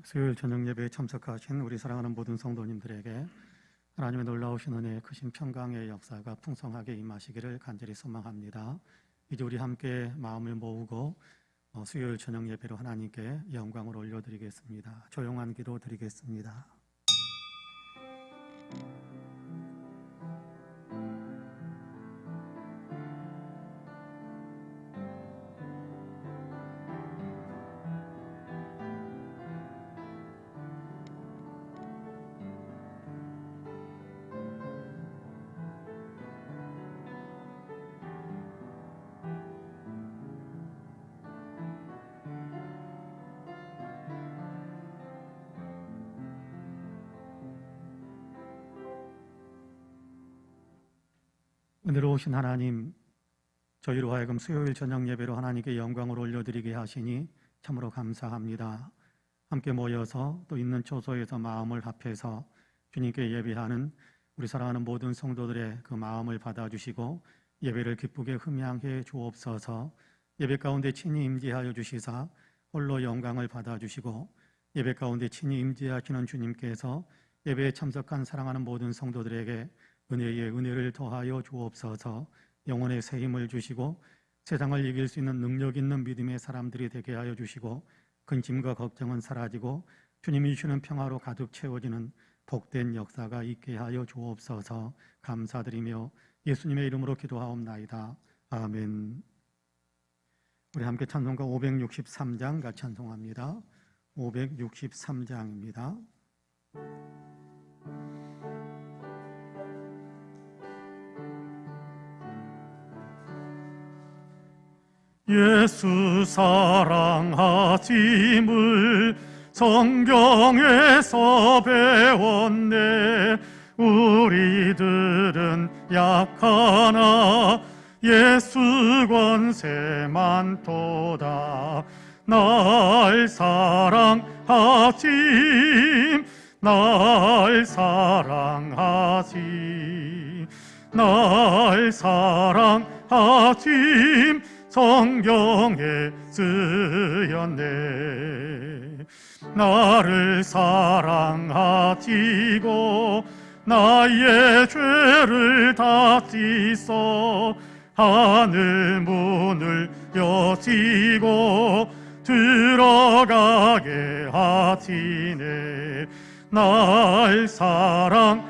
수요일 저녁 예배에 참석하신 우리 사랑하는 모든 성도님들에게 하나님의 놀라우신 은혜의 크신 평강의 역사가 풍성하게 임하시기를 간절히 소망합니다. 이제 우리 함께 마음을 모으고 수요일 저녁 예배로 하나님께 영광을 올려드리겠습니다. 조용한 기도 드리겠습니다. 은혜로우신 하나님, 저희로 하여금 수요일 저녁 예배로 하나님께 영광을 올려드리게 하시니 참으로 감사합니다. 함께 모여서 또 있는 초소에서 마음을 합해서 주님께 예배하는 우리 사랑하는 모든 성도들의 그 마음을 받아주시고 예배를 기쁘게 흠양해 주옵소서. 예배 가운데 친히 임재하여 주시사 홀로 영광을 받아주시고 예배 가운데 친히 임재하시는 주님께서 예배에 참석한 사랑하는 모든 성도들에게 은혜의 은혜를 더하여 주옵소서. 영혼의 새 힘을 주시고 세상을 이길 수 있는 능력 있는 믿음의 사람들이 되게 하여 주시고 근심과 걱정은 사라지고 주님이 주시는 평화로 가득 채워지는 복된 역사가 있게 하여 주옵소서. 감사드리며 예수님의 이름으로 기도하옵나이다. 아멘. 우리 함께 찬송가 563장 같이 찬송합니다. 563장입니다. 예수 사랑하심을 성경에서 배웠네. 우리들은 약하나 예수 권세만 도다. 날 사랑하심, 날 사랑하심, 날 사랑하심 성경에 쓰였네. 나를 사랑하시고 나의 죄를 다 씻어 하늘 문을 여시고 들어가게 하시네. 날 사랑하심,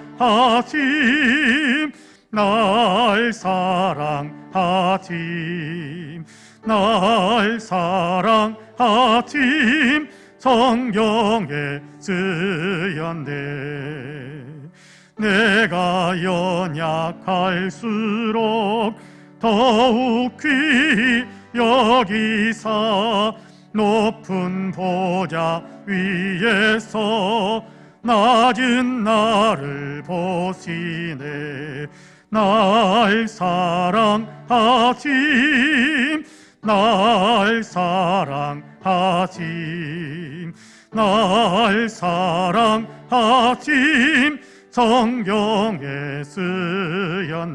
날 사랑하심, 날 사랑하심 성경에 쓰였네. 내가 연약할수록 더욱 귀히 여기사 높은 보좌 위에서 낮은 나를 보시네. 날 사랑하심, 날 사랑하심, 날 사랑하심 성경에 쓰였네.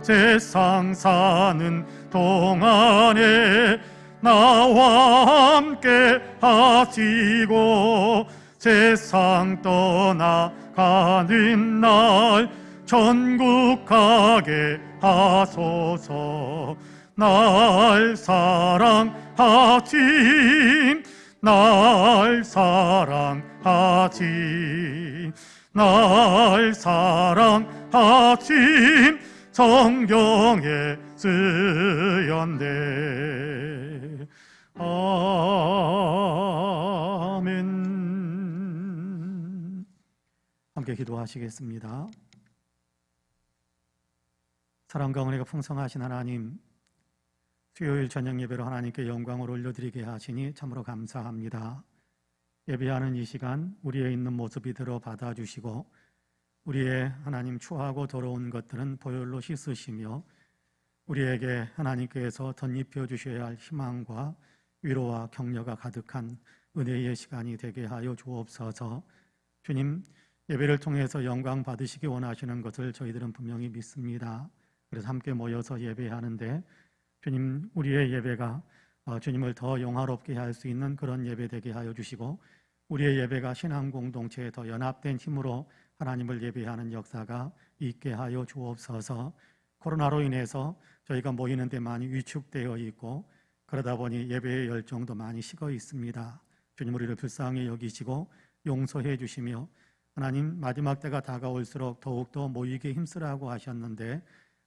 세상 사는 동안에 나와 함께 하시고 세상 떠나가는 날 천국 가게 하소서. 날 사랑하심, 날 사랑하심, 날 사랑하심 성경에 쓰였네. 아멘. 함께 기도하시겠습니다. 사랑과 은혜가 풍성하신 하나님, 수요일 저녁 예배로 하나님께 영광을 올려드리게 하시니 참으로 감사합니다. 예배하는 이 시간 우리의 있는 모습 이대로 받아주시고 우리의 하나님 추하고 더러운 것들은 보혈로 씻으시며 우리에게 하나님께서 덧입혀 주셔야 할 희망과 위로와 격려가 가득한 은혜의 시간이 되게 하여 주옵소서. 주님, 예배를 통해서 영광 받으시기 원하시는 것을 저희들은 분명히 믿습니다. 그래서 함께 모여서 예배하는데 주님, 우리의 예배가 주님을 더 영화롭게 할 수 있는 그런 예배 되게 하여 주시고, 우리의 예배가 신앙 공동체에 더 연합된 힘으로 하나님을 예배하는 역사가 있게 하여 주옵소서. 코로나로 인해서 저희가 모이는 데 많이 위축되어 있고, 그러다 보니 예배의 열정도 많이 식어 있습니다. 주님, 우리를 불쌍히 여기시고 용서해 주시며, 하나님, 마지막 때가 다가올수록 더욱더 모이게 힘쓰라고 하셨는데,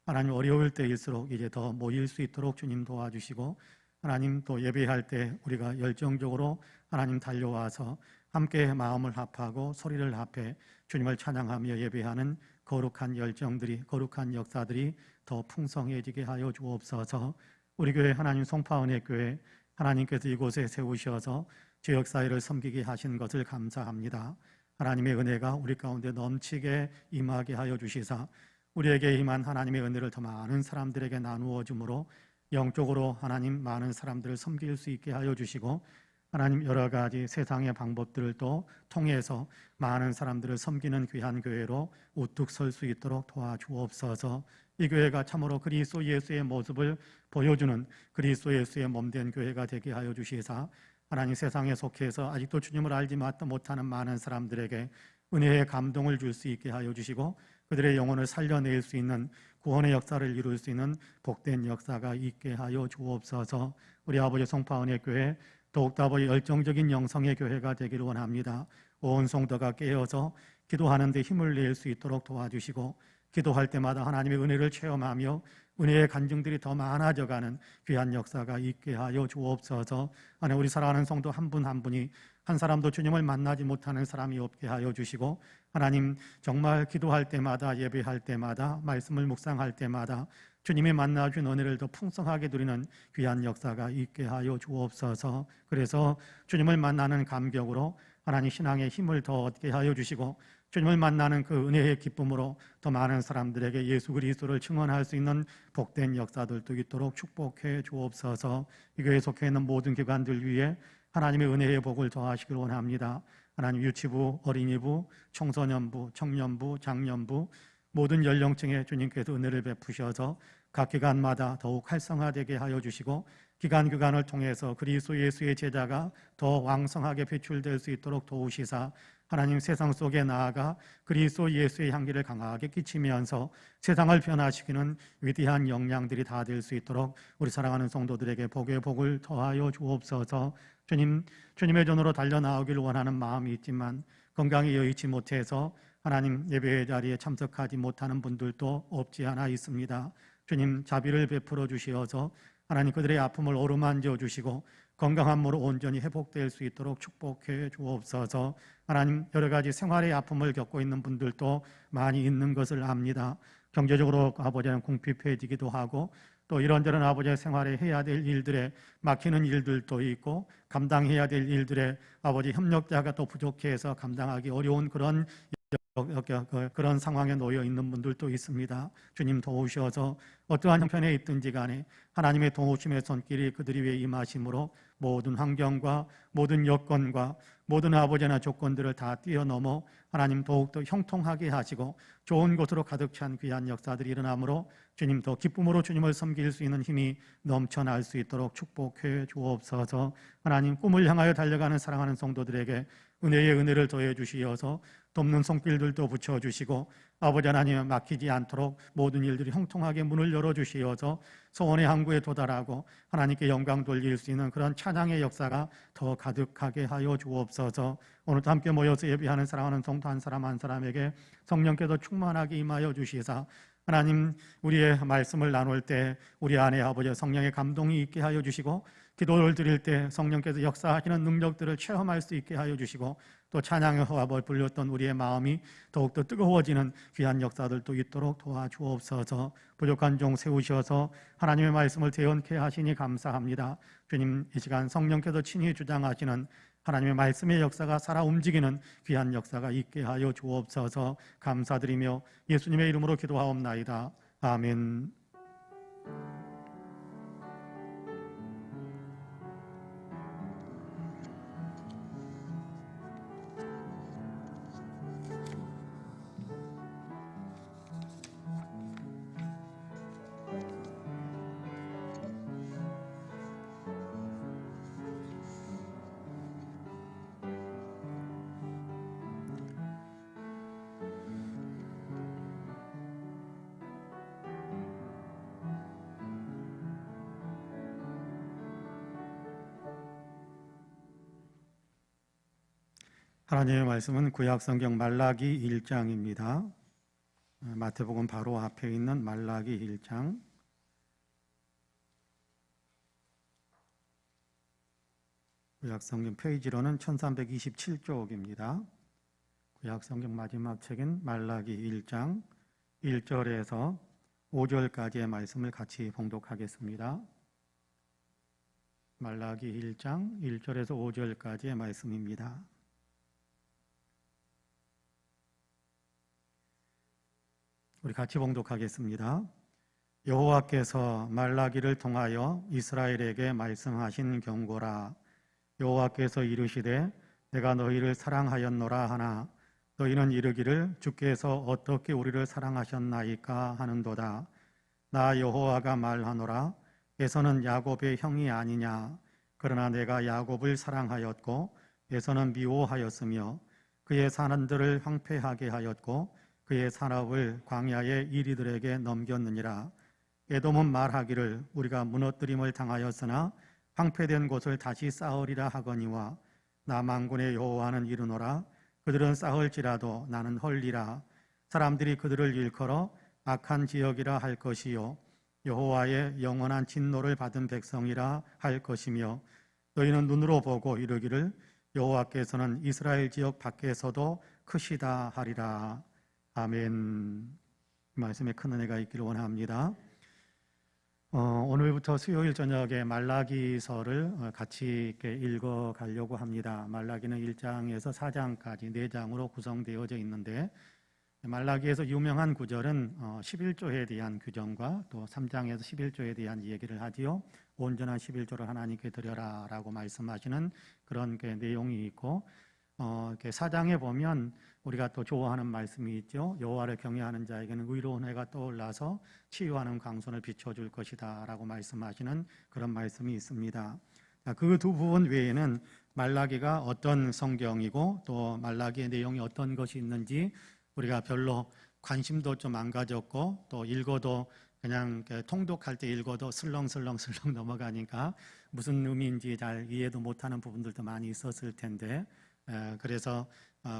하나님, 어려울 때일수록 이제 더 모일 수 있도록 주님 도와주시고, 하나님, 또 예배할 때 우리가 열정적으로 하나님 달려와서 함께 마음을 합하고 소리를 합해 주님을 찬양하며 예배하는 거룩한 열정들이, 거룩한 역사들이 더 풍성해지게 하여 주옵소서. 우리 교회 하나님 송파은혜 교회, 하나님께서 이곳에 세우셔서 지역사회를 섬기게 하신 것을 감사합니다. 하나님의 은혜가 우리 가운데 넘치게 임하게 하여 주시사, 우리에게 임한 하나님의 은혜를 더 많은 사람들에게 나누어 주므로 영적으로 하나님 많은 사람들을 섬길 수 있게 하여 주시고, 하나님 여러 가지 세상의 방법들을 또 통해서 많은 사람들을 섬기는 귀한 교회로 우뚝 설 수 있도록 도와주옵소서. 이 교회가 참으로 그리스도 예수의 모습을 보여주는 그리스도 예수의 몸된 교회가 되게 하여 주시사, 하나님 세상에 속해서 아직도 주님을 알지 못하는 많은 사람들에게 은혜의 감동을 줄 수 있게 하여 주시고, 그들의 영혼을 살려낼 수 있는 구원의 역사를 이룰 수 있는 복된 역사가 있게 하여 주옵소서. 우리 아버지 송파은혜 교회 더욱더 아버지 열정적인 영성의 교회가 되기를 원합니다. 온 성도가 깨어서 기도하는 데 힘을 낼 수 있도록 도와주시고, 기도할 때마다 하나님의 은혜를 체험하며 은혜의 간증들이 더 많아져가는 귀한 역사가 있게 하여 주옵소서. 하나님, 우리 사랑하는 성도 한 분 한 분이 한 사람도 주님을 만나지 못하는 사람이 없게 하여 주시고, 하나님 정말 기도할 때마다, 예배할 때마다, 말씀을 묵상할 때마다 주님이 만나준 은혜를 더 풍성하게 누리는 귀한 역사가 있게 하여 주옵소서. 그래서 주님을 만나는 감격으로 하나님 신앙의 힘을 더 얻게 하여 주시고, 주님을 만나는 그 은혜의 기쁨으로 더 많은 사람들에게 예수 그리스도를 증언할 수 있는 복된 역사들도 있도록 축복해 주옵소서. 이 교회에 속해 있는 모든 기관들 위해 하나님의 은혜의 복을 더하시길 원합니다. 하나님, 유치부, 어린이부, 청소년부, 청년부, 장년부 모든 연령층에 주님께서 은혜를 베푸셔서 각 기관마다 더욱 활성화되게 하여 주시고, 기관을 통해서 그리스도 예수의 제자가 더 왕성하게 배출될 수 있도록 도우시사, 하나님 세상 속에 나아가 그리스도 예수의 향기를 강하게 끼치면서 세상을 변화시키는 위대한 역량들이 다 될 수 있도록 우리 사랑하는 성도들에게 복의 복을 더하여 주옵소서. 주님의 전으로 달려나오기를 원하는 마음이 있지만 건강이 여의치 못해서 하나님 예배의 자리에 참석하지 못하는 분들도 없지 않아 있습니다. 주님 자비를 베풀어 주시어서 하나님 그들의 아픔을 어루만져 주시고 건강한 몸으로 온전히 회복될 수 있도록 축복해 주옵소서. 하나님 여러 가지 생활의 아픔을 겪고 있는 분들도 많이 있는 것을 압니다. 경제적으로 아버지는 궁핍해지기도 하고, 또 이런저런 아버지의 생활에 해야 될 일들에 막히는 일들도 있고, 감당해야 될 일들에 아버지 협력자가 또 부족해서 감당하기 어려운 그런 상황에 놓여 있는 분들도 있습니다. 주님 도우셔서 어떠한 형편에 있든지 간에 하나님의 도우심의 손길이 그들이 위해 임하심으로 모든 환경과 모든 여건과 모든 아버지나 조건들을 다 뛰어넘어 하나님 더욱더 형통하게 하시고 좋은 곳으로 가득 찬 귀한 역사들이 일어나므로 주님 더 기쁨으로 주님을 섬길 수 있는 힘이 넘쳐날 수 있도록 축복해 주옵소서. 하나님 꿈을 향하여 달려가는 사랑하는 성도들에게 은혜의 은혜를 더해 주시어서 돕는 손길들도 붙여주시고, 아버지 하나님 막히지 않도록 모든 일들이 형통하게 문을 열어주시어서 소원의 항구에 도달하고 하나님께 영광 돌릴 수 있는 그런 찬양의 역사가 더 가득하게 하여 주옵소서. 오늘도 함께 모여서 예배하는 사랑하는 성도 한 사람 한 사람에게 성령께서 충만하게 임하여 주시사, 하나님 우리의 말씀을 나눌 때 우리 안에 아버지 성령의 감동이 있게 하여 주시고, 기도를 드릴 때 성령께서 역사하시는 능력들을 체험할 수 있게 하여 주시고, 또 찬양의 화합을 불렸던 우리의 마음이 더욱더 뜨거워지는 귀한 역사들도 있도록 도와주옵소서. 부족한 종 세우셔서 하나님의 말씀을 대언케 하시니 감사합니다. 주님 이 시간 성령께서 친히 주장하시는 하나님의 말씀의 역사가 살아 움직이는 귀한 역사가 있게 하여 주옵소서. 감사드리며 예수님의 이름으로 기도하옵나이다. 아멘. 하나님의 말씀은 구약성경 말라기 1장입니다. 마태복음 바로 앞에 있는 말라기 1장. 구약성경 페이지로는 1327쪽입니다. 구약성경 마지막 책인 말라기 1장 1절에서 5절까지의 말씀을 같이 봉독하겠습니다. 말라기 1장 1절에서 5절까지의 말씀입니다. 우리 같이 봉독하겠습니다. 여호와께서 말라기를 통하여 이스라엘에게 말씀하신 경고라. 여호와께서 이르시되 내가 너희를 사랑하였노라 하나 너희는 이르기를 주께서 어떻게 우리를 사랑하셨나이까 하는도다. 나 여호와가 말하노라. 에서는 야곱의 형이 아니냐. 그러나 내가 야곱을 사랑하였고 에서는 미워하였으며 그의 산들을 황폐하게 하였고 그의 산업을 광야의 이리들에게 넘겼느니라. 에돔은 말하기를 우리가 무너뜨림을 당하였으나 황폐된 곳을 다시 쌓으리라 하거니와 나 만군의 여호와는 이르노라. 그들은 쌓을지라도 나는 헐리라. 사람들이 그들을 일컬어 악한 지역이라 할 것이요 여호와의 영원한 진노를 받은 백성이라 할 것이며 너희는 눈으로 보고 이르기를 여호와께서는 이스라엘 지역 밖에서도 크시다 하리라. 아멘. 말씀에 큰 은혜가 있기를 원합니다. 오늘부터 수요일 저녁에 말라기서를 같이 이렇게 읽어가려고 합니다. 말라기는 1장에서 4장까지 4장으로 구성되어져 있는데 말라기에서 유명한 구절은 11조에 대한 규정과 또 3장에서 11조에 대한 얘기를 하지요. 온전한 11조를 하나님께 드려라 라고 말씀하시는 그런 내용이 있고 4장에 보면 우리가 또 좋아하는 말씀이 있죠. 여호와를 경외하는 자에게는 의로운 해가 떠올라서 치유하는 광선을 비춰줄 것이다 라고 말씀하시는 그런 말씀이 있습니다. 그 두 부분 외에는 말라기가 어떤 성경이고 또 말라기의 내용이 어떤 것이 있는지 우리가 별로 관심도 좀 안 가졌고 또 읽어도 그냥 통독할 때 읽어도 슬렁슬렁 넘어가니까 무슨 의미인지 잘 이해도 못하는 부분들도 많이 있었을 텐데 그래서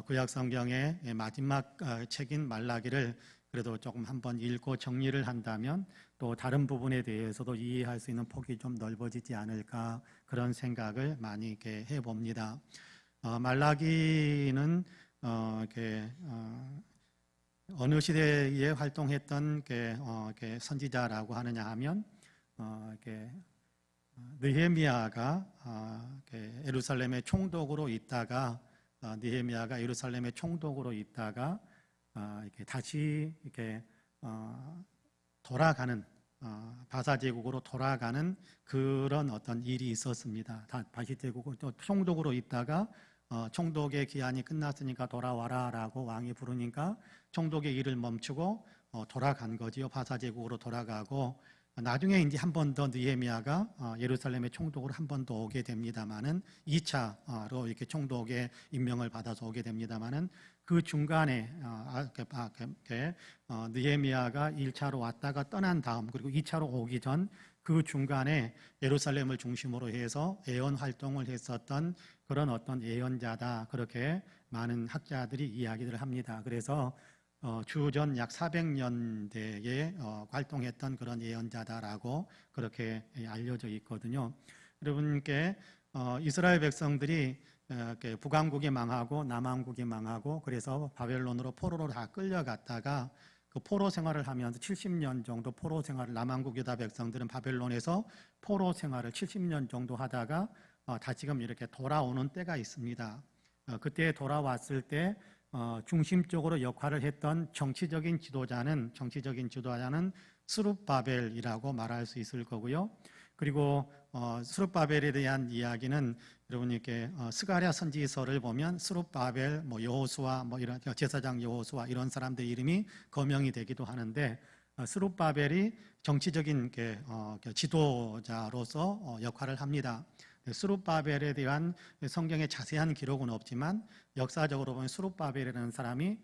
구약성경의 마지막 책인 말라기를 그래도 조금 한번 읽고 정리를 한다면 또 다른 부분에 대해서도 이해할 수 있는 폭이 좀 넓어지지 않을까 그런 생각을 많이 이렇게 해봅니다. 말라기는 어느 시대에 활동했던 선지자라고 하느냐 하면 느헤미야가 예루살렘의 총독으로 있다가 느헤미야가 예루살렘의 총독으로 있다가 다시 돌아가는 바사 제국으로 돌아가는 그런 어떤 일이 있었습니다. 바사 제국으로 또 총독으로 있다가 총독의 기한이 끝났으니까 돌아와라라고 왕이 부르니까 총독의 일을 멈추고 돌아간 거지요. 바사 제국으로 돌아가고 나중에 이제 한 번 더 느헤미야가 예루살렘의 총독으로 한 번 더 오게 됩니다만은 2차로 이렇게 총독의 임명을 받아서 오게 됩니다만은 그 중간에 느헤미야가 1차로 왔다가 떠난 다음 그리고 2차로 오기 전 그 중간에 예루살렘을 중심으로 해서 예언 활동을 했었던 그런 어떤 예언자다 그렇게 많은 학자들이 이야기를 합니다. 그래서 주전 약 400년대에 활동했던 그런 예언자다라고 그렇게 알려져 있거든요. 여러분께 이스라엘 백성들이 북왕국이 망하고 남왕국이 망하고 그래서 바벨론으로 포로로 다 끌려갔다가 그 포로 생활을 하면서 70년 정도 포로 생활을 남왕국 유다 백성들은 바벨론에서 포로 생활을 70년 정도 하다가 다시금 이렇게 돌아오는 때가 있습니다. 그때 돌아왔을 때 중심적으로 역할을 했던 정치적인 지도자는 스룹바벨이라고 말할 수 있을 거고요. 그리고 스룹바벨에 대한 이야기는 여러분께 스가랴 선지서를 보면 스룹바벨, 여호수아, 이런 제사장 여호수아 이런 사람들 이름이 거명이 되기도 하는데 스룹바벨이 정치적인 지도자로서 역할을 합니다. 스룹바벨에 대한 성경의 자세한 기록은 없지만 역사적으로 보면 스룹바벨이라는 사람이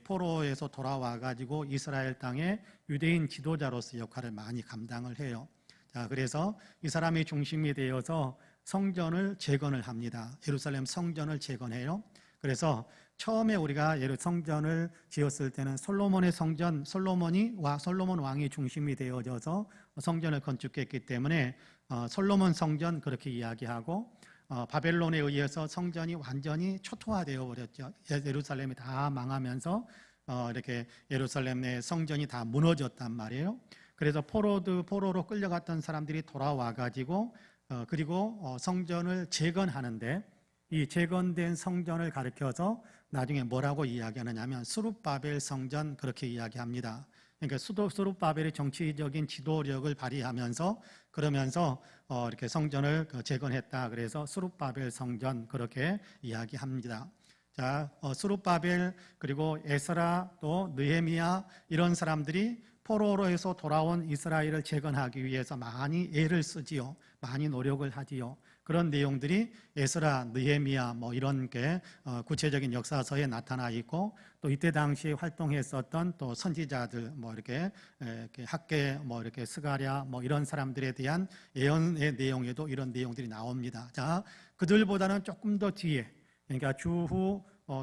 포로에서 돌아와 가지고 이스라엘 땅의 유대인 지도자로서 역할을 많이 감당을 해요. 자, 그래서 이 사람이 중심이 되어서 성전을 재건을 합니다. 예루살렘 성전을 재건해요. 그래서 처음에 우리가 성전을 지었을 때는 솔로몬의 성전, 솔로몬 왕이 중심이 되어져서 성전을 건축했기 때문에 솔로몬 성전 그렇게 이야기하고, 바벨론에 의해서 성전이 완전히 초토화되어 버렸죠. 예루살렘이 다 망하면서 이렇게 예루살렘 내 성전이 다 무너졌단 말이에요. 그래서 포로로 끌려갔던 사람들이 돌아와 가지고 그리고 성전을 재건하는데, 이 재건된 성전을 가리켜서 나중에 뭐라고 이야기하느냐면 스룹바벨 성전 그렇게 이야기합니다. 그러니까 스룹바벨이 정치적인 지도력을 발휘하면서 그러면서 이렇게 성전을 재건했다. 그래서 스룹바벨 성전 그렇게 이야기합니다. 자, 스룹바벨 그리고 에스라 또 느헤미야 이런 사람들이 포로로에서 돌아온 이스라엘을 재건하기 위해서 많이 애를 쓰지요. 많이 노력을 하지요. 그런 내용들이 에스라, 느헤미야 뭐 이런 게 구체적인 역사서에 나타나 있고, 또 이때 당시에 활동했었던 또 선지자들 뭐 이렇게 학계 뭐 이렇게 스가랴 뭐 이런 사람들에 대한 예언의 내용에도 이런 내용들이 나옵니다. 자, 그들보다는 조금 더 뒤에, 그러니까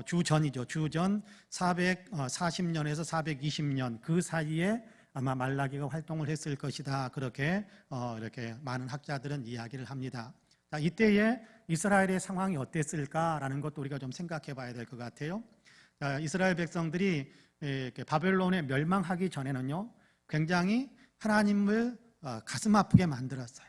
주전이죠. 주전 440년에서 420년 그 사이에 아마 말라기가 활동을 했을 것이다. 그렇게 이렇게 많은 학자들은 이야기를 합니다. 자, 이때의 이스라엘의 상황이 어땠을까라는 것도 우리가 좀 생각해 봐야 될 것 같아요. 자, 이스라엘 백성들이 바벨론에 멸망하기 전에는요, 굉장히 하나님을 가슴 아프게 만들었어요.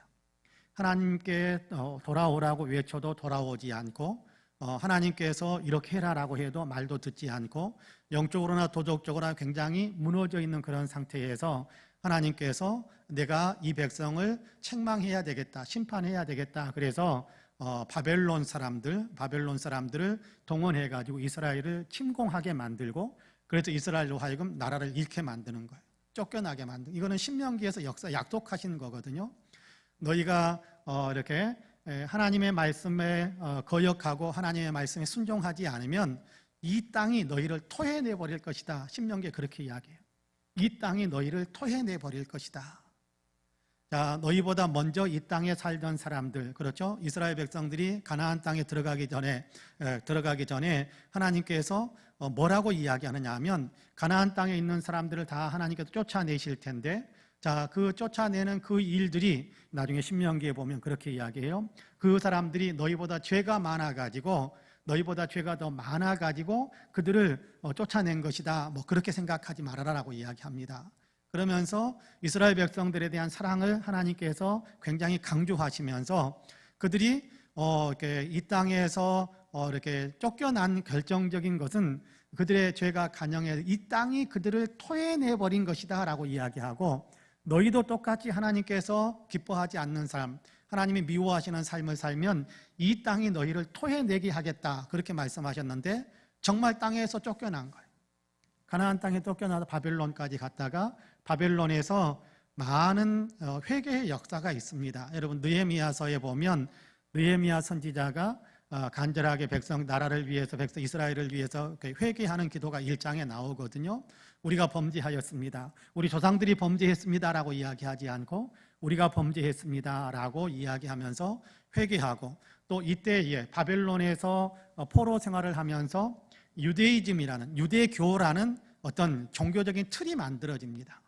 하나님께 돌아오라고 외쳐도 돌아오지 않고, 하나님께서 이렇게 해라라고 해도 말도 듣지 않고, 영적으로나 도덕적으로나 굉장히 무너져 있는 그런 상태에서 하나님께서 내가 이 백성을 책망해야 되겠다, 심판해야 되겠다. 그래서 바벨론 사람들을 동원해 가지고 이스라엘을 침공하게 만들고, 그래서 이스라엘로 하여금 나라를 잃게 만드는 거예요. 쫓겨나게 만드는. 이거는 신명기에서 약속하신 거거든요. 너희가 이렇게 하나님의 말씀에 거역하고 하나님의 말씀에 순종하지 않으면 이 땅이 너희를 토해내 버릴 것이다. 신명기에 그렇게 이야기해요. 이 땅이 너희를 토해내 버릴 것이다. 자, 너희보다 먼저 이 땅에 살던 사람들, 그렇죠? 이스라엘 백성들이 가나안 땅에 들어가기 전에 하나님께서 뭐라고 이야기하느냐 하면, 가나안 땅에 있는 사람들을 다 하나님께서 쫓아내실 텐데, 자, 그 쫓아내는 그 일들이 나중에 신명기에 보면 그렇게 이야기해요. 그 사람들이 너희보다 죄가 더 많아가지고 그들을 쫓아낸 것이다. 뭐 그렇게 생각하지 말아라라고 이야기합니다. 그러면서 이스라엘 백성들에 대한 사랑을 하나님께서 굉장히 강조하시면서 그들이 이렇게 이 땅에서 이렇게 쫓겨난 결정적인 것은 그들의 죄가 간영해 이 땅이 그들을 토해내 버린 것이다라고 이야기하고, 너희도 똑같이 하나님께서 기뻐하지 않는 삶, 하나님이 미워하시는 삶을 살면 이 땅이 너희를 토해내게 하겠다. 그렇게 말씀하셨는데 정말 땅에서 쫓겨난 거예요. 가나안 땅에 쫓겨나서 바벨론까지 갔다가 바벨론에서 많은 회개의 역사가 있습니다. 여러분, 느헤미야서에 보면 느헤미야 선지자가 간절하게 나라를 위해서, 이스라엘을 위해서 회개하는 기도가 1장에 나오거든요. 우리가 범죄하였습니다. 우리 조상들이 범죄했습니다라고 이야기하지 않고 우리가 범죄했습니다라고 이야기하면서 회개하고, 또 이때에 바벨론에서 포로 생활을 하면서 유대교라는 어떤 종교적인 틀이 만들어집니다.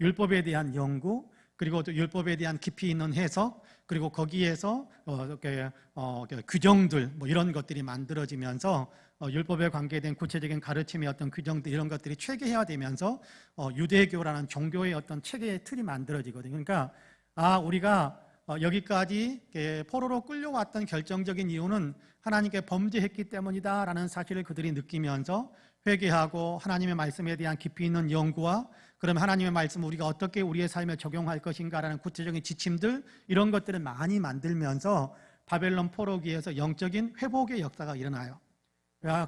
율법에 대한 연구, 그리고 또 율법에 대한 깊이 있는 해석, 그리고 거기에서 규정들 뭐 이런 것들이 만들어지면서 율법에 관계된 구체적인 가르침의 어떤 규정들 이런 것들이 체계화되면서 유대교라는 종교의 어떤 체계의 틀이 만들어지거든요. 그러니까 우리가 여기까지 포로로 끌려왔던 결정적인 이유는 하나님께 범죄했기 때문이다라는 사실을 그들이 느끼면서 회개하고 하나님의 말씀에 대한 깊이 있는 연구와, 그럼 하나님의 말씀을 우리가 어떻게 우리의 삶에 적용할 것인가라는 구체적인 지침들 이런 것들을 많이 만들면서 바벨론 포로기에서 영적인 회복의 역사가 일어나요.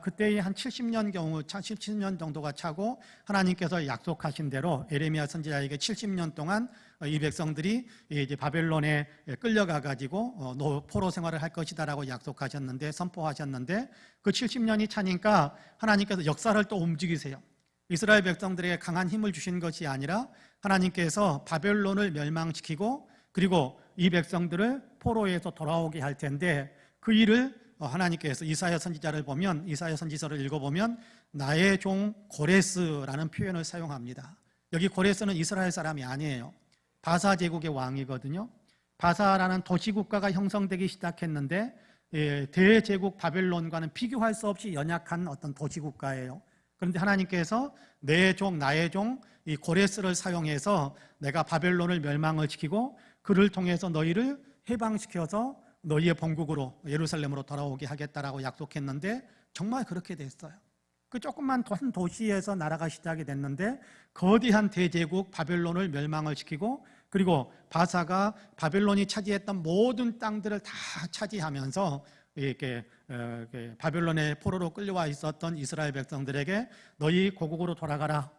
그때의 한 70년 정도가 차고 하나님께서 약속하신 대로 에레미야 선지자에게 70년 동안 이 백성들이 이제 바벨론에 끌려가 가지고 포로 생활을 할 것이다라고 약속하셨는데, 선포하셨는데, 그 70년이 차니까 하나님께서 역사를 또 움직이세요. 이스라엘 백성들에게 강한 힘을 주신 것이 아니라 하나님께서 바벨론을 멸망시키고 그리고 이 백성들을 포로에서 돌아오게 할 텐데, 그 일을 하나님께서 이사야 선지자를 보면, 이사야 선지서를 읽어보면 나의 종 고레스라는 표현을 사용합니다. 여기 고레스는 이스라엘 사람이 아니에요. 바사 제국의 왕이거든요. 바사라는 도시국가가 형성되기 시작했는데 대제국 바벨론과는 비교할 수 없이 연약한 어떤 도시국가예요. 그런데 하나님께서 내 종, 나의 종 이 고레스를 사용해서 내가 바벨론을 멸망을 시키고 그를 통해서 너희를 해방시켜서 너희의 본국으로 예루살렘으로 돌아오게 하겠다라고 약속했는데 정말 그렇게 됐어요. 그 조그만 한 도시에서 나라가 시작이 됐는데 거대한 대제국 바벨론을 멸망을 시키고, 그리고 바사가 바벨론이 차지했던 모든 땅들을 다 차지하면서 이렇게 바벨론의 포로로 끌려와 있었던 이스라엘 백성들에게 너희 고국으로 돌아가라,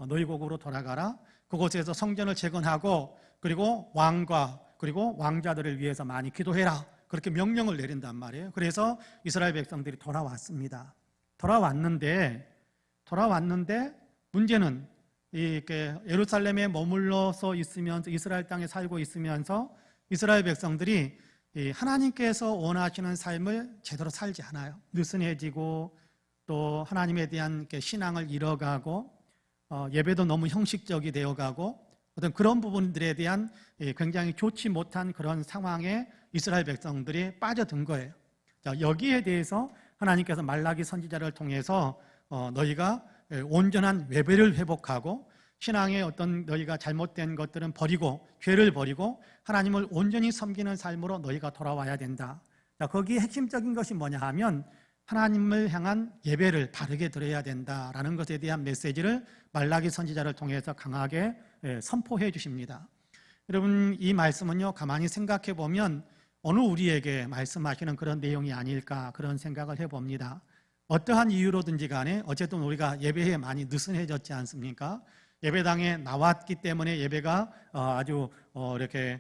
너희 고국으로 돌아가라, 그곳에서 성전을 재건하고 그리고 왕과 그리고 왕자들을 위해서 많이 기도해라, 그렇게 명령을 내린단 말이에요. 그래서 이스라엘 백성들이 돌아왔습니다. 돌아왔는데 문제는 이렇게 예루살렘에 머물러서 있으면서 이스라엘 땅에 살고 있으면서 이스라엘 백성들이 하나님께서 원하시는 삶을 제대로 살지 않아요. 느슨해지고 또 하나님에 대한 신앙을 잃어가고 예배도 너무 형식적이 되어가고 어떤 그런 부분들에 대한 굉장히 좋지 못한 그런 상황에 이스라엘 백성들이 빠져든 거예요. 자, 여기에 대해서 하나님께서 말라기 선지자를 통해서 너희가 온전한 예배를 회복하고 신앙의 어떤 너희가 잘못된 것들은 버리고 죄를 버리고 하나님을 온전히 섬기는 삶으로 너희가 돌아와야 된다. 자, 거기에 핵심적인 것이 뭐냐 하면 하나님을 향한 예배를 바르게 드려야 된다라는 것에 대한 메시지를 말라기 선지자를 통해서 강하게 선포해 주십니다. 여러분, 이 말씀은요, 가만히 생각해 보면 어느 우리에게 말씀하시는 그런 내용이 아닐까 그런 생각을 해봅니다. 어떠한 이유로든지 간에 어쨌든 우리가 예배에 많이 느슨해졌지 않습니까? 예배당에 나왔기 때문에 예배가 아주 이렇게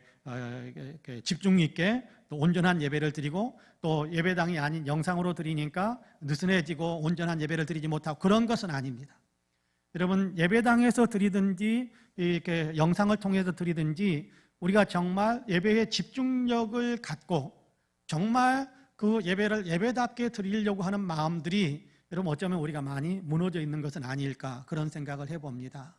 집중 있게 또 온전한 예배를 드리고, 또 예배당이 아닌 영상으로 드리니까 느슨해지고 온전한 예배를 드리지 못하고, 그런 것은 아닙니다. 여러분, 예배당에서 드리든지 이렇게 영상을 통해서 드리든지 우리가 정말 예배에 집중력을 갖고 정말 그 예배를 예배답게 드리려고 하는 마음들이 여러분 어쩌면 우리가 많이 무너져 있는 것은 아닐까 그런 생각을 해봅니다.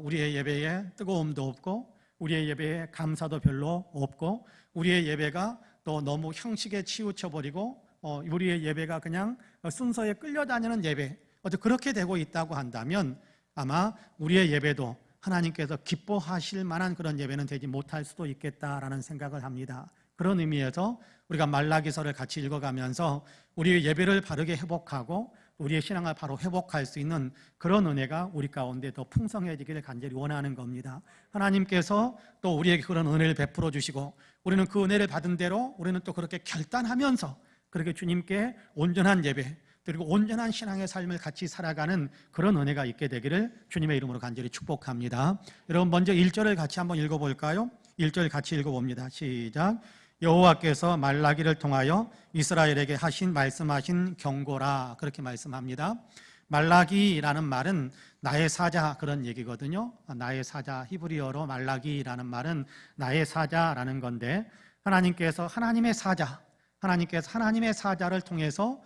우리의 예배에 뜨거움도 없고 우리의 예배에 감사도 별로 없고 우리의 예배가 또 너무 형식에 치우쳐버리고 우리의 예배가 그냥 순서에 끌려다니는 예배, 어떻게 그렇게 되고 있다고 한다면 아마 우리의 예배도 하나님께서 기뻐하실 만한 그런 예배는 되지 못할 수도 있겠다라는 생각을 합니다. 그런 의미에서 우리가 말라기서를 같이 읽어가면서 우리의 예배를 바르게 회복하고 우리의 신앙을 바로 회복할 수 있는 그런 은혜가 우리 가운데 더 풍성해지기를 간절히 원하는 겁니다. 하나님께서 또 우리에게 그런 은혜를 베풀어 주시고 우리는 그 은혜를 받은 대로 우리는 또 그렇게 결단하면서 그렇게 주님께 온전한 예배 그리고 온전한 신앙의 삶을 같이 살아가는 그런 은혜가 있게 되기를 주님의 이름으로 간절히 축복합니다. 여러분, 먼저 1절을 같이 한번 읽어볼까요? 1절 같이 읽어봅니다. 시작. 여호와께서 말라기를 통하여 이스라엘에게 말씀하신 경고라, 그렇게 말씀합니다. 말라기라는 말은 나의 사자, 그런 얘기거든요. 나의 사자, 히브리어로 말라기라는 말은 나의 사자라는 건데, 하나님께서 하나님의 사자를 통해서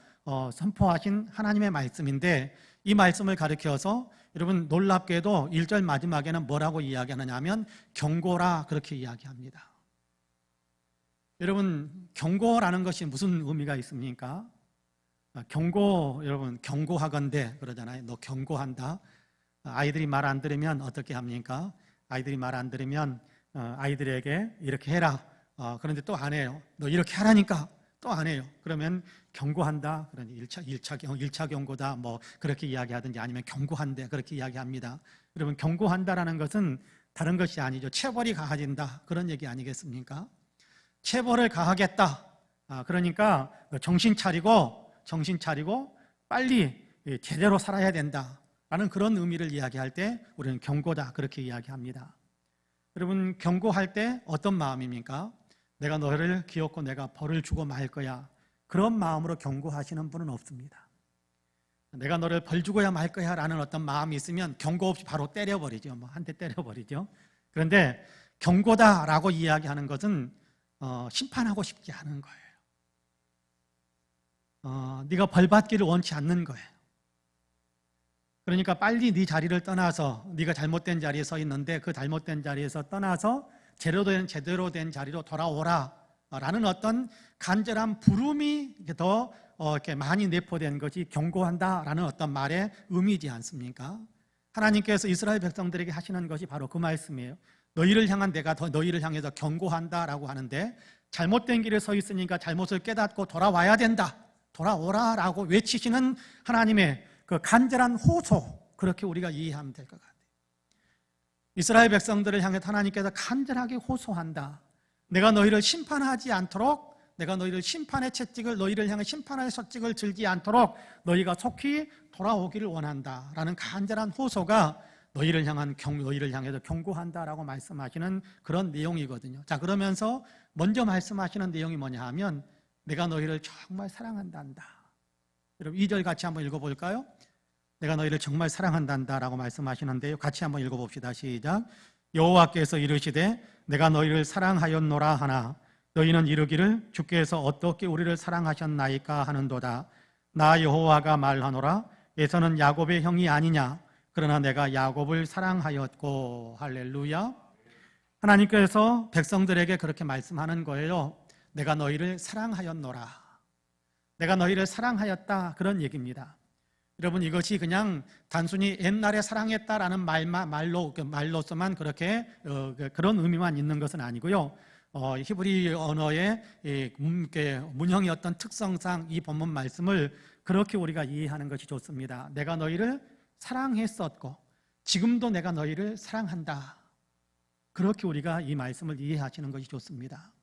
선포하신 하나님의 말씀인데, 이 말씀을 가리켜서 여러분 놀랍게도 1절 마지막에는 뭐라고 이야기하느냐 하면 경고라, 그렇게 이야기합니다. 여러분, 경고라는 것이 무슨 의미가 있습니까? 여러분 경고하건대 그러잖아요. 너 경고한다. 아이들이 말 안 들으면 어떻게 합니까? 아이들이 말 안 들으면 아이들에게 이렇게 해라. 그런데 또 안 해요. 너 이렇게 하라니까 또 안 해요. 그러면 경고한다. 그러니 1차 경고다. 뭐 그렇게 이야기하든지 아니면 경고한대, 그렇게 이야기합니다. 여러분, 경고한다라는 것은 다른 것이 아니죠. 체벌이 가해진다, 그런 얘기 아니겠습니까? 체벌을 가하겠다. 그러니까 정신 차리고 빨리 제대로 살아야 된다라는 그런 의미를 이야기할 때 우리는 경고다, 그렇게 이야기합니다. 여러분, 경고할 때 어떤 마음입니까? 내가 너를 기었고 내가 벌을 주고 말 거야, 그런 마음으로 경고하시는 분은 없습니다. 내가 너를 벌 주고야 말 거야 라는 어떤 마음이 있으면 경고 없이 바로 때려버리죠. 한 대 때려버리죠. 그런데 경고다라고 이야기하는 것은 심판하고 싶지 않은 거예요. 네가 벌받기를 원치 않는 거예요. 그러니까 빨리 네 자리를 떠나서, 네가 잘못된 자리에 서 있는데 그 잘못된 자리에서 떠나서 제대로 된 자리로 돌아오라 라는 어떤 간절한 부름이 더 이렇게 많이 내포된 것이 경고한다라는 어떤 말의 의미지 않습니까? 하나님께서 이스라엘 백성들에게 하시는 것이 바로 그 말씀이에요. 너희를 향한 내가 더 너희를 향해서 경고한다라고 하는데, 잘못된 길에 서 있으니까 잘못을 깨닫고 돌아와야 된다, 돌아오라라고 외치시는 하나님의 그 간절한 호소, 그렇게 우리가 이해하면 될 것 같아요. 이스라엘 백성들을 향해 하나님께서 간절하게 호소한다. 내가 너희를 심판하지 않도록, 내가 너희를 심판의 채찍을, 너희를 향해 심판의 채찍을 들지 않도록 너희가 속히 돌아오기를 원한다라는 간절한 호소가 너희를 향해서 경고한다라고 말씀하시는 그런 내용이거든요. 자, 그러면서 먼저 말씀하시는 내용이 뭐냐 하면, 내가 너희를 정말 사랑한단다. 여러분 2절 같이 한번 읽어볼까요? 내가 너희를 정말 사랑한단다라고 말씀하시는데요, 같이 한번 읽어봅시다. 시작. 여호와께서 이르시되 내가 너희를 사랑하였노라 하나 너희는 이르기를 주께서 어떻게 우리를 사랑하셨나이까 하는도다. 나 여호와가 말하노라 에서는 야곱의 형이 아니냐, 그러나 내가 야곱을 사랑하였고. 할렐루야. 하나님께서 백성들에게 그렇게 말씀하는 거예요. 내가 너희를 사랑하였노라, 내가 너희를 사랑하였다, 그런 얘기입니다. 여러분, 이것이 그냥 단순히 옛날에 사랑했다라는 말로서만 그렇게 그런 의미만 있는 것은 아니고요. 히브리 언어의 문형의 어떤 특성상 이 본문 말씀을 그렇게 우리가 이해하는 것이 좋습니다. 내가 너희를 사랑했었고 지금도 내가 너희를 사랑한다, 그렇게 우리가 이 말씀을 이해하시는 것이 좋습니다.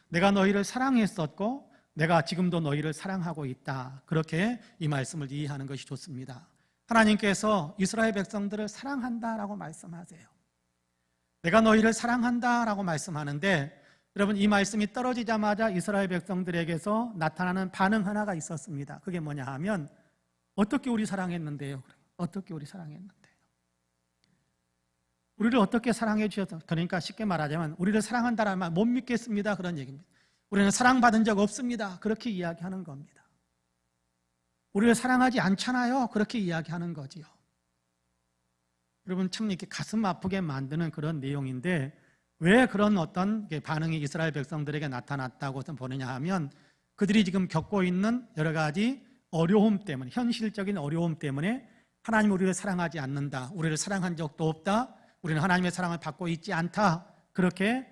내가 너희를 사랑했었고 내가 지금도 너희를 사랑하고 있다, 그렇게 이 말씀을 이해하는 것이 좋습니다. 하나님께서 이스라엘 백성들을 사랑한다라고 말씀하세요. 내가 너희를 사랑한다라고 말씀하는데, 여러분 이 말씀이 떨어지자마자 이스라엘 백성들에게서 나타나는 반응 하나가 있었습니다. 그게 뭐냐 하면, 어떻게 우리 사랑했는데요? 어떻게 우리 사랑했는데요? 우리를 어떻게 사랑해 주셔서, 그러니까 쉽게 말하자면 우리를 사랑한다라는 말 못 믿겠습니다, 그런 얘기입니다. 우리는 사랑받은 적 없습니다, 그렇게 이야기하는 겁니다. 우리를 사랑하지 않잖아요, 그렇게 이야기하는 거지요. 여러분 참 이렇게 가슴 아프게 만드는 그런 내용인데, 왜 그런 어떤 반응이 이스라엘 백성들에게 나타났다고 보느냐 하면, 그들이 지금 겪고 있는 여러 가지 어려움 때문에, 현실적인 어려움 때문에 하나님 우리를 사랑하지 않는다, 우리를 사랑한 적도 없다, 우리는 하나님의 사랑을 받고 있지 않다, 그렇게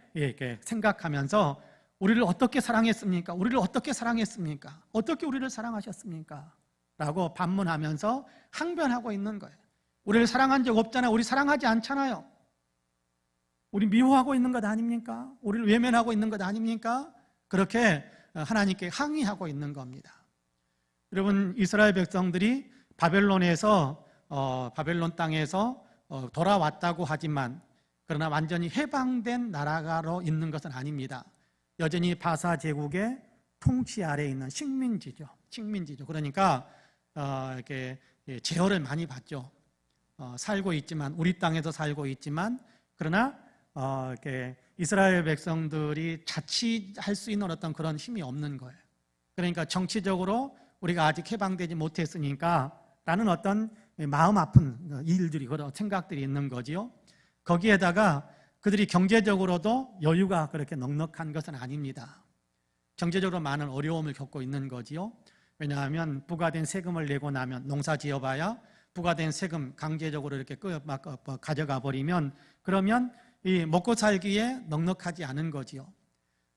생각하면서 우리를 어떻게 사랑했습니까? 우리를 어떻게 사랑했습니까? 어떻게 우리를 사랑하셨습니까? 라고 반문하면서 항변하고 있는 거예요. 우리를 사랑한 적 없잖아요. 우리 사랑하지 않잖아요. 우리 미워하고 있는 것 아닙니까? 우리를 외면하고 있는 것 아닙니까? 그렇게 하나님께 항의하고 있는 겁니다. 여러분 이스라엘 백성들이 바벨론 땅에서 돌아왔다고 하지만, 그러나 완전히 해방된 나라로 있는 것은 아닙니다. 여전히 바사 제국의 통치 아래에 있는 식민지죠. 그러니까 이렇게 제어를 많이 받죠. 살고 있지만, 우리 땅에서 살고 있지만, 그러나 이렇게 이스라엘 백성들이 자치할 수 있는 어떤 그런 힘이 없는 거예요. 그러니까 정치적으로 우리가 아직 해방되지 못했으니까 라는 어떤 마음 아픈 일들이, 그런 생각들이 있는 거지요. 거기에다가 그들이 경제적으로도 여유가 그렇게 넉넉한 것은 아닙니다. 경제적으로 많은 어려움을 겪고 있는 거지요. 왜냐하면 부과된 세금을 내고 나면, 농사 지어봐야 부과된 세금 강제적으로 이렇게 가져가 버리면, 그러면 이 먹고 살기에 넉넉하지 않은 거지요.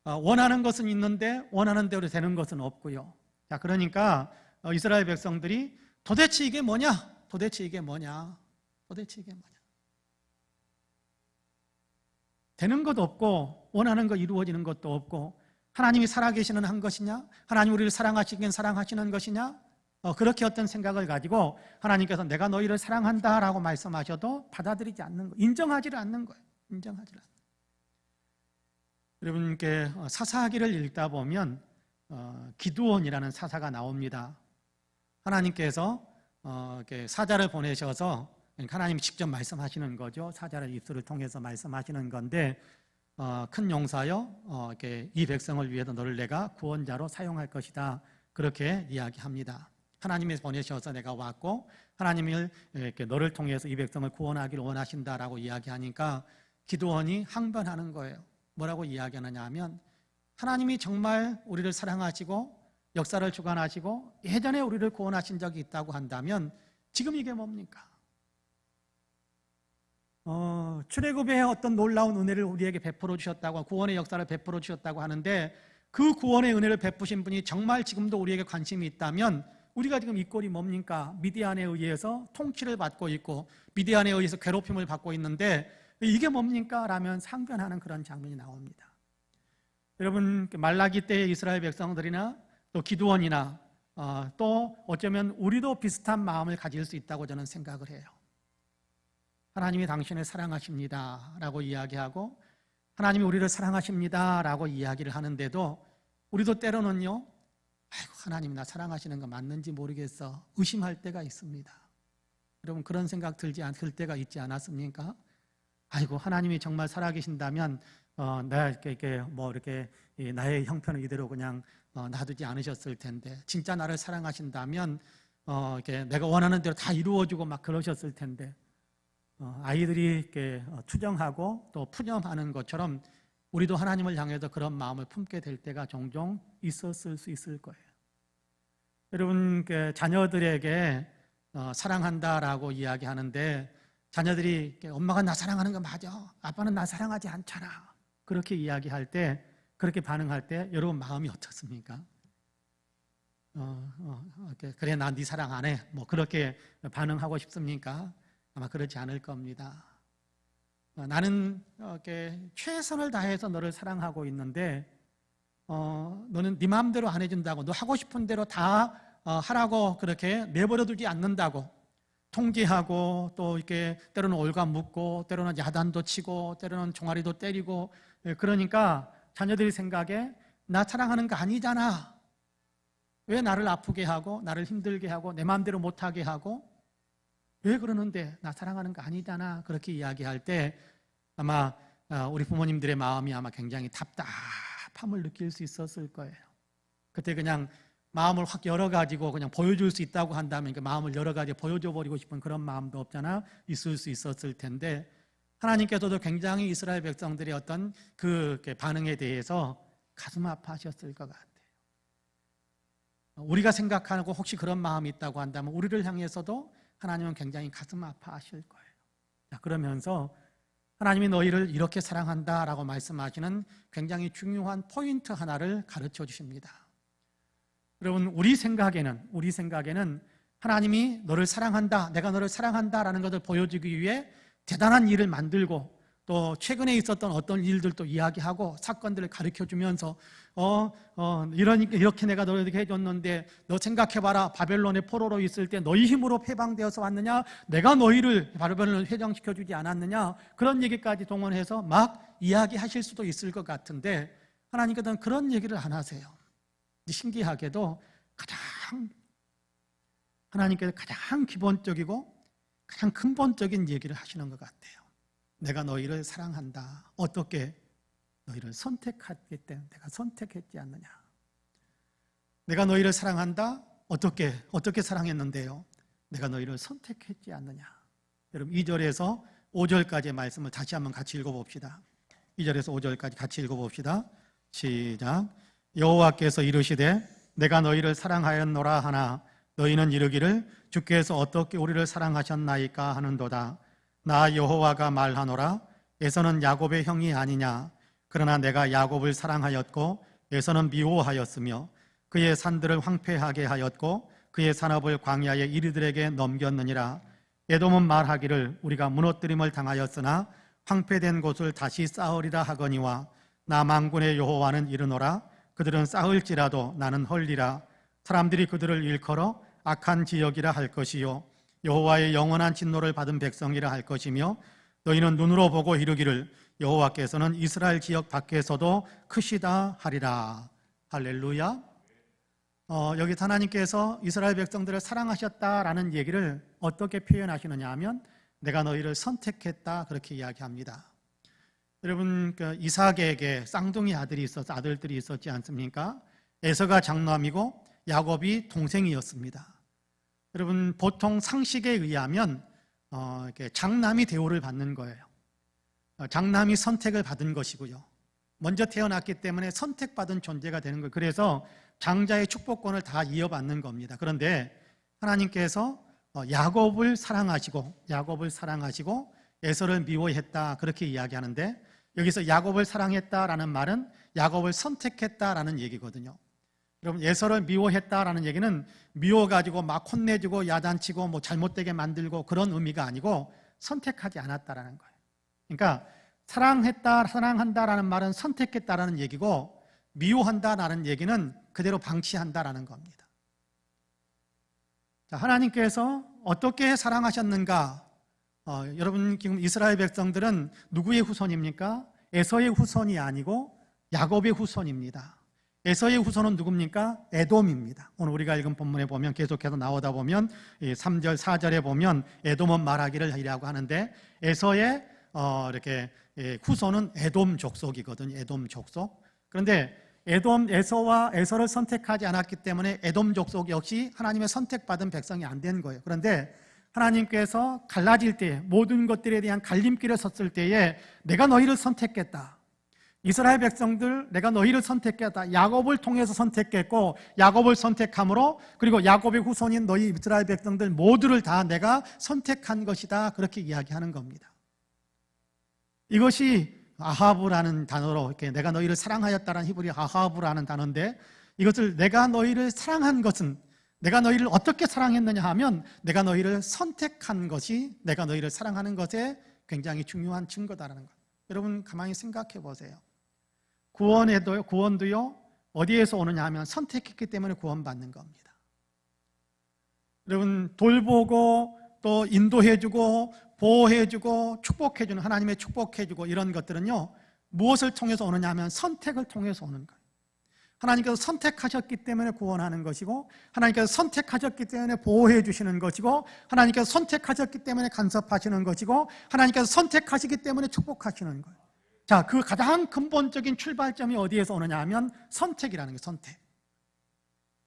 원하는 것은 있는데 원하는 대로 되는 것은 없고요. 자, 그러니까 이스라엘 백성들이 도대체 이게 뭐냐? 되는 것도 없고 원하는 거 이루어지는 것도 없고, 하나님이 살아계시는 한 것이냐? 하나님 우리를 사랑하시긴 사랑하시는 것이냐? 그렇게 어떤 생각을 가지고 하나님께서 내가 너희를 사랑한다라고 말씀하셔도 받아들이지 않는 거, 인정하지를 않는 거예요. 여러분께 사사기를 읽다 보면 기드온이라는 사사가 나옵니다. 하나님께서 이렇게 사자를 보내셔서, 하나님이 직접 말씀하시는 거죠. 사자를 입술을 통해서 말씀하시는 건데, 큰 용사여, 이렇게 이 백성을 위해서 너를 내가 구원자로 사용할 것이다, 그렇게 이야기합니다. 하나님이 보내셔서 내가 왔고 하나님을 이렇게 너를 통해서 이 백성을 구원하기를 원하신다라고 이야기하니까 기드온이 항변하는 거예요. 뭐라고 이야기하느냐 하면 하나님이 정말 우리를 사랑하시고 역사를 주관하시고 예전에 우리를 구원하신 적이 있다고 한다면 지금 이게 뭡니까? 출애굽의 어떤 놀라운 은혜를 우리에게 베풀어 주셨다고, 구원의 역사를 베풀어 주셨다고 하는데 그 구원의 은혜를 베푸신 분이 정말 지금도 우리에게 관심이 있다면 우리가 지금 이 꼴이 뭡니까? 미디안에 의해서 통치를 받고 있고 미디안에 의해서 괴롭힘을 받고 있는데 이게 뭡니까? 라면 상변하는 그런 장면이 나옵니다. 여러분, 말라기 때의 이스라엘 백성들이나 또 기드온이나 또 어쩌면 우리도 비슷한 마음을 가질 수 있다고 저는 생각을 해요. 하나님이 당신을 사랑하십니다 라고 이야기하고 하나님이 우리를 사랑하십니다 라고 이야기를 하는데도 우리도 때로는요, 아이고 하나님 나 사랑하시는 거 맞는지 모르겠어 의심할 때가 있습니다. 여러분 그런 생각 들 때가 있지 않았습니까? 아이고 하나님이 정말 살아계신다면 내가 이렇게 나의 형편을 이대로 그냥 놔두지 않으셨을 텐데, 진짜 나를 사랑하신다면 이렇게 내가 원하는 대로 다 이루어주고 막 그러셨을 텐데, 아이들이 이렇게 투정하고 또 푸념하는 것처럼 우리도 하나님을 향해서 그런 마음을 품게 될 때가 종종 있었을 수 있을 거예요. 여러분 자녀들에게 사랑한다라고 이야기하는데 자녀들이 엄마가 나 사랑하는 거 맞아, 아빠는 나 사랑하지 않잖아, 그렇게 이야기할 때, 그렇게 반응할 때 여러분 마음이 어떻습니까? 그래 나 네 사랑 안 해, 뭐 그렇게 반응하고 싶습니까? 아마 그렇지 않을 겁니다. 나는 최선을 다해서 너를 사랑하고 있는데 너는 네 마음대로 안 해준다고, 너 하고 싶은 대로 다 하라고 그렇게 내버려두지 않는다고 통제하고, 또 이렇게 때로는 올가묻고 때로는 야단도 치고 때로는 종아리도 때리고, 그러니까 자녀들이 생각에 나 사랑하는 거 아니잖아, 왜 나를 아프게 하고 나를 힘들게 하고 내 마음대로 못하게 하고, 왜 그러는데 나 사랑하는 거 아니잖아, 그렇게 이야기할 때 아마 우리 부모님들의 마음이 아마 굉장히 답답함을 느낄 수 있었을 거예요. 그때 그냥 마음을 확 열어가지고 그냥 보여줄 수 있다고 한다면 그 마음을 열어가지고 보여줘 버리고 싶은 그런 마음도 없잖아, 있을 수 있었을 텐데, 하나님께서도 굉장히 이스라엘 백성들의 어떤 그 반응에 대해서 가슴 아파하셨을 것 같아요. 우리가 생각하고 혹시 그런 마음이 있다고 한다면 우리를 향해서도 하나님은 굉장히 가슴 아파하실 거예요. 그러면서 하나님이 너희를 이렇게 사랑한다라고 말씀하시는 굉장히 중요한 포인트 하나를 가르쳐 주십니다. 여러분 우리 생각에는 하나님이 너를 사랑한다, 내가 너를 사랑한다라는 것을 보여주기 위해 대단한 일을 만들고 또 최근에 있었던 어떤 일들도 이야기하고 사건들을 가르쳐주면서 이렇게 내가 너를 이렇게 해줬는데 너 생각해봐라, 바벨론의 포로로 있을 때 너희 힘으로 해방되어서 왔느냐, 내가 너희를 바벨론을 회장시켜주지 않았느냐, 그런 얘기까지 동원해서 막 이야기하실 수도 있을 것 같은데 하나님께서는 그런 얘기를 안 하세요. 신기하게도 하나님께서 가장 기본적이고 가장 근본적인 얘기를 하시는 것 같아요. 내가 너희를 사랑한다. 어떻게? 너희를 선택했기 때문에 내가 선택했지 않느냐. 내가 너희를 사랑한다. 어떻게 사랑했는데요? 내가 너희를 선택했지 않느냐. 여러분 2절에서 5절까지의 말씀을 다시 한번 같이 읽어봅시다. 2절에서 5절까지 같이 읽어봅시다. 시작. 여호와께서 이르시되 내가 너희를 사랑하였노라 하나 너희는 이르기를 주께서 어떻게 우리를 사랑하셨나이까 하는도다. 나 여호와가 말하노라. 에서는 야곱의 형이 아니냐. 그러나 내가 야곱을 사랑하였고 에서는 미워하였으며 그의 산들을 황폐하게 하였고 그의 산업을 광야의 이리들에게 넘겼느니라. 에돔은 말하기를 우리가 무너뜨림을 당하였으나 황폐된 곳을 다시 쌓으리라 하거니와 나 만군의 여호와는 이르노라. 그들은 쌓을지라도 나는 헐리라. 사람들이 그들을 일컬어 악한 지역이라 할 것이요 여호와의 영원한 진노를 받은 백성이라 할 것이며 너희는 눈으로 보고 이르기를 여호와께서는 이스라엘 지역 밖에서도 크시다 하리라. 할렐루야. 여기 하나님께서 이스라엘 백성들을 사랑하셨다라는 얘기를 어떻게 표현하시느냐 하면 내가 너희를 선택했다 그렇게 이야기합니다. 여러분 이삭에게 쌍둥이 아들들이 있었지 않습니까? 에서가 장남이고 야곱이 동생이었습니다. 여러분, 보통 상식에 의하면 이렇게 장남이 대우를 받는 거예요. 장남이 선택을 받은 것이고요. 먼저 태어났기 때문에 선택받은 존재가 되는 거예요. 그래서 장자의 축복권을 다 이어받는 겁니다. 그런데 하나님께서 야곱을 사랑하시고 에서를 미워했다, 그렇게 이야기하는데, 여기서 야곱을 사랑했다라는 말은 야곱을 선택했다라는 얘기거든요. 여러분, 에서를 미워했다라는 얘기는 미워가지고 막 혼내주고 야단치고 뭐 잘못되게 만들고 그런 의미가 아니고 선택하지 않았다라는 거예요. 그러니까 사랑한다라는 말은 선택했다라는 얘기고, 미워한다라는 얘기는 그대로 방치한다라는 겁니다. 자, 하나님께서 어떻게 사랑하셨는가? 여러분, 지금 이스라엘 백성들은 누구의 후손입니까? 에서의 후손이 아니고 야곱의 후손입니다. 에서의 후손은 누굽니까? 에돔입니다. 오늘 우리가 읽은 본문에 보면, 계속해서 나오다 보면 3절, 4절에 보면 에돔은 말하기를 이라고 하는데, 에서의 이렇게 후손은 에돔 족속이거든요. 에돔 족속. 그런데 에서를 선택하지 않았기 때문에 에돔 족속 역시 하나님의 선택받은 백성이 안 된 거예요. 그런데 하나님께서 갈라질 때, 모든 것들에 대한 갈림길에 섰을 때에 내가 너희를 선택했다. 이스라엘 백성들, 내가 너희를 선택했다. 야곱을 통해서 선택했고, 야곱을 선택함으로, 그리고 야곱의 후손인 너희 이스라엘 백성들 모두를 다 내가 선택한 것이다, 그렇게 이야기하는 겁니다. 이것이 아하브라는 단어로, 이렇게 내가 너희를 사랑하였다라는 히브리 아하브라는 단어인데, 이것을 내가 너희를 사랑한 것은, 내가 너희를 어떻게 사랑했느냐 하면, 내가 너희를 선택한 것이 내가 너희를 사랑하는 것에 굉장히 중요한 증거다라는 것. 여러분, 가만히 생각해 보세요. 구원도요, 어디에서 오느냐 하면 선택했기 때문에 구원받는 겁니다. 여러분, 돌보고 또 인도해주고 보호해주고 축복해주는, 하나님의 축복해주고 이런 것들은요, 무엇을 통해서 오느냐 하면 선택을 통해서 오는 거예요. 하나님께서 선택하셨기 때문에 구원하는 것이고, 하나님께서 선택하셨기 때문에 보호해 주시는 것이고, 하나님께서 선택하셨기 때문에 간섭하시는 것이고, 하나님께서 선택하시기 때문에 축복하시는 거예요. 자, 그 가장 근본적인 출발점이 어디에서 오느냐 하면 선택이라는 거예요. 선택.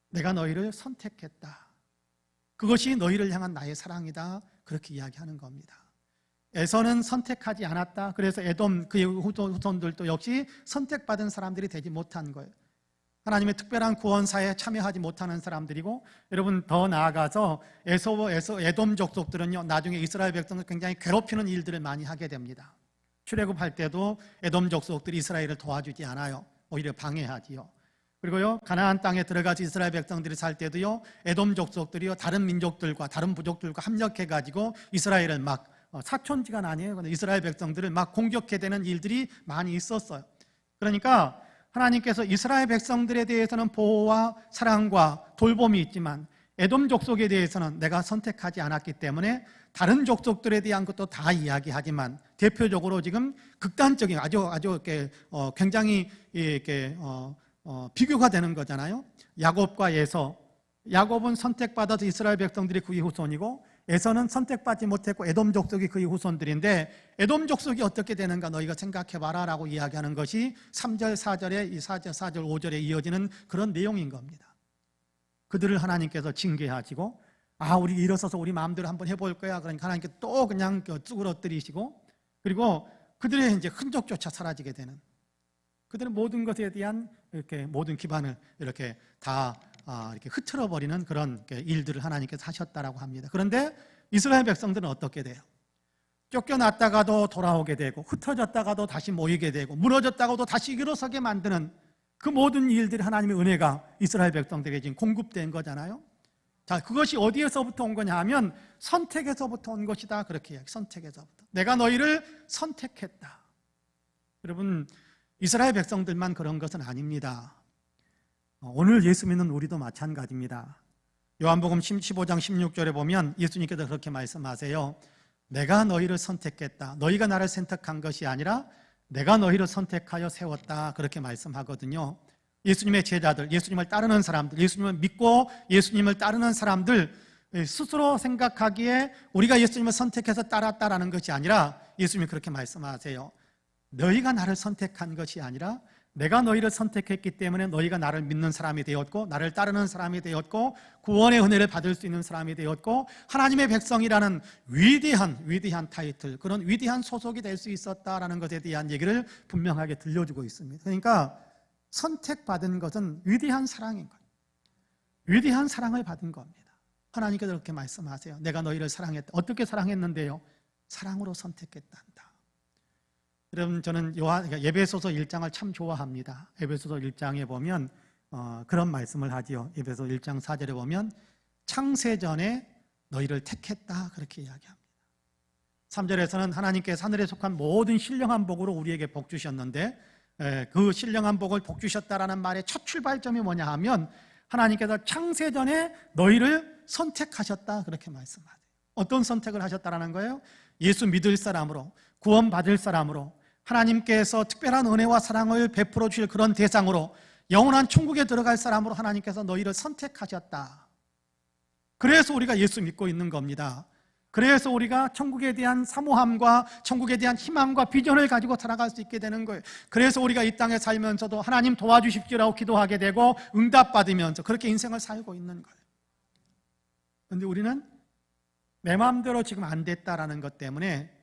내가 너희를 선택했다. 그것이 너희를 향한 나의 사랑이다, 그렇게 이야기하는 겁니다. 에서는 선택하지 않았다. 그래서 에돔, 그의 후손들도 역시 선택받은 사람들이 되지 못한 거예요. 하나님의 특별한 구원사에 참여하지 못하는 사람들이고, 여러분, 더 나아가서 에돔 족속들은요, 나중에 이스라엘 백성을 굉장히 괴롭히는 일들을 많이 하게 됩니다. 출애굽할 때도 에돔 족속들이 이스라엘을 도와주지 않아요. 오히려 방해하지요. 그리고요, 가나안 땅에 들어가서 이스라엘 백성들이 살 때도요, 에돔 족속들이요, 다른 민족들과 다른 부족들과 합력해가지고 이스라엘을 막, 사촌지간 아니에요. 근데 이스라엘 백성들을 막 공격해 대는 일들이 많이 있었어요. 그러니까 하나님께서 이스라엘 백성들에 대해서는 보호와 사랑과 돌봄이 있지만, 에돔 족속에 대해서는 내가 선택하지 않았기 때문에 다른 족속들에 대한 것도 다 이야기하지만, 대표적으로 지금 극단적인 아주 이렇게 굉장히 이렇게 비교가 되는 거잖아요. 야곱과 에서. 야곱은 선택받아서 이스라엘 백성들이 그의 후손이고, 에서는 선택받지 못했고 에돔 족속이 그의 후손들인데, 에돔 족속이 어떻게 되는가 너희가 생각해봐라 라고 이야기하는 것이 3절, 4절에, 4절, 5절에 이어지는 그런 내용인 겁니다. 그들을 하나님께서 징계하시고, 우리 일어서서 우리 마음대로 한번 해볼 거야. 그러니까 하나님께서 또 그냥 쭈그러뜨리시고, 그리고 그들의 이제 흔적조차 사라지게 되는, 그들은 모든 것에 대한 이렇게 모든 기반을 이렇게 다 이렇게 흐트러 버리는 그런 일들을 하나님께서 하셨다라고 합니다. 그런데 이스라엘 백성들은 어떻게 돼요? 쫓겨났다가도 돌아오게 되고, 흩어졌다가도 다시 모이게 되고, 무너졌다가도 다시 일어서게 만드는 그 모든 일들이 하나님의 은혜가 이스라엘 백성들에게 지금 공급된 거잖아요. 자, 그것이 어디에서부터 온 거냐 하면 선택에서부터 온 것이다, 그렇게 이야기. 선택에서부터. 내가 너희를 선택했다. 여러분, 이스라엘 백성들만 그런 것은 아닙니다. 오늘 예수 믿는 우리도 마찬가지입니다. 요한복음 15장 16절에 보면 예수님께서 그렇게 말씀하세요. 내가 너희를 선택했다. 너희가 나를 선택한 것이 아니라 내가 너희를 선택하여 세웠다, 그렇게 말씀하거든요. 예수님의 제자들, 예수님을 따르는 사람들, 예수님을 믿고 예수님을 따르는 사람들 스스로 생각하기에 우리가 예수님을 선택해서 따랐다라는 것이 아니라, 예수님이 그렇게 말씀하세요. 너희가 나를 선택한 것이 아니라 내가 너희를 선택했기 때문에 너희가 나를 믿는 사람이 되었고 나를 따르는 사람이 되었고 구원의 은혜를 받을 수 있는 사람이 되었고 하나님의 백성이라는 위대한 타이틀, 그런 위대한 소속이 될 수 있었다라는 것에 대한 얘기를 분명하게 들려주고 있습니다. 그러니까 선택받은 것은 위대한 사랑인 거예요. 위대한 사랑을 받은 겁니다. 하나님께서 그렇게 말씀하세요. 내가 너희를 사랑했다. 어떻게 사랑했는데요? 사랑으로 선택했단다. 여러분, 저는 에베소서 1장을 참 좋아합니다. 에베소서 1장에 보면 그런 말씀을 하지요. 에베소 1장 4절에 보면 창세전에 너희를 택했다, 그렇게 이야기합니다. 3절에서는 하나님께서 하늘에 속한 모든 신령한 복으로 우리에게 복 주셨는데 그 신령한 복을 복 주셨다라는 말의 첫 출발점이 뭐냐 하면 하나님께서 창세전에 너희를 선택하셨다, 그렇게 말씀하세요. 어떤 선택을 하셨다라는 거예요? 예수 믿을 사람으로, 구원받을 사람으로, 하나님께서 특별한 은혜와 사랑을 베풀어 주실 그런 대상으로, 영원한 천국에 들어갈 사람으로 하나님께서 너희를 선택하셨다. 그래서 우리가 예수 믿고 있는 겁니다. 그래서 우리가 천국에 대한 사모함과 천국에 대한 희망과 비전을 가지고 살아갈 수 있게 되는 거예요. 그래서 우리가 이 땅에 살면서도 하나님 도와주십시오라고 기도하게 되고 응답받으면서 그렇게 인생을 살고 있는 거예요. 그런데 우리는 내 마음대로 지금 안 됐다라는 것 때문에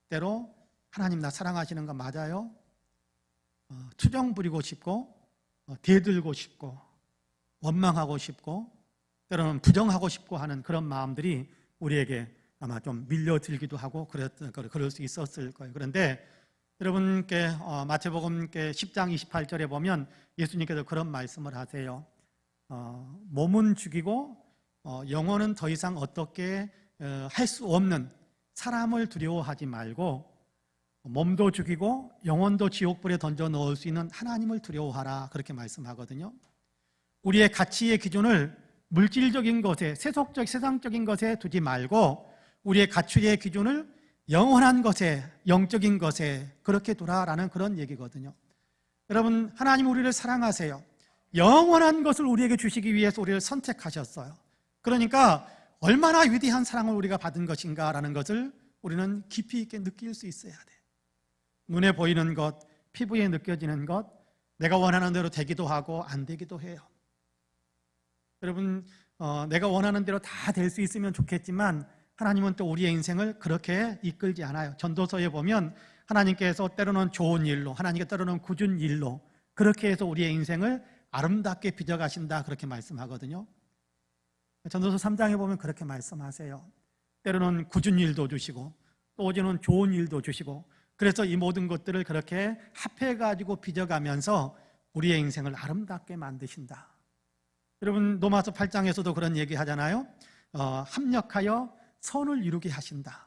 때로 하나님 나 사랑하시는 거 맞아요? 투정 부리고 싶고 대들고 싶고 원망하고 싶고 때로는 부정하고 싶고 하는 그런 마음들이 우리에게 아마 좀 밀려들기도 하고 그럴 수 있었을 거예요. 그런데 여러분께 마태복음 10장 28절에 보면 예수님께서 그런 말씀을 하세요. 몸은 죽이고 영혼은 더 이상 어떻게 할 수 없는 사람을 두려워하지 말고 몸도 죽이고 영혼도 지옥불에 던져 넣을 수 있는 하나님을 두려워하라, 그렇게 말씀하거든요. 우리의 가치의 기준을 물질적인 것에, 세상적인 것에 두지 말고 우리의 가치의 기준을 영원한 것에, 영적인 것에 그렇게 두라라는 그런 얘기거든요. 여러분, 하나님 우리를 사랑하세요. 영원한 것을 우리에게 주시기 위해서 우리를 선택하셨어요. 그러니까 얼마나 위대한 사랑을 우리가 받은 것인가라는 것을 우리는 깊이 있게 느낄 수 있어야 돼요. 눈에 보이는 것, 피부에 느껴지는 것, 내가 원하는 대로 되기도 하고 안 되기도 해요. 여러분, 내가 원하는 대로 다 될 수 있으면 좋겠지만 하나님은 또 우리의 인생을 그렇게 이끌지 않아요. 전도서에 보면 하나님께서 때로는 좋은 일로, 하나님께서 때로는 굳은 일로 그렇게 해서 우리의 인생을 아름답게 빚어가신다, 그렇게 말씀하거든요. 전도서 3장에 보면 그렇게 말씀하세요. 때로는 굳은 일도 주시고 또 어제는 좋은 일도 주시고, 그래서 이 모든 것들을 그렇게 합해가지고 빚어가면서 우리의 인생을 아름답게 만드신다. 여러분, 로마서 8장에서도 그런 얘기 하잖아요. 합력하여 선을 이루게 하신다.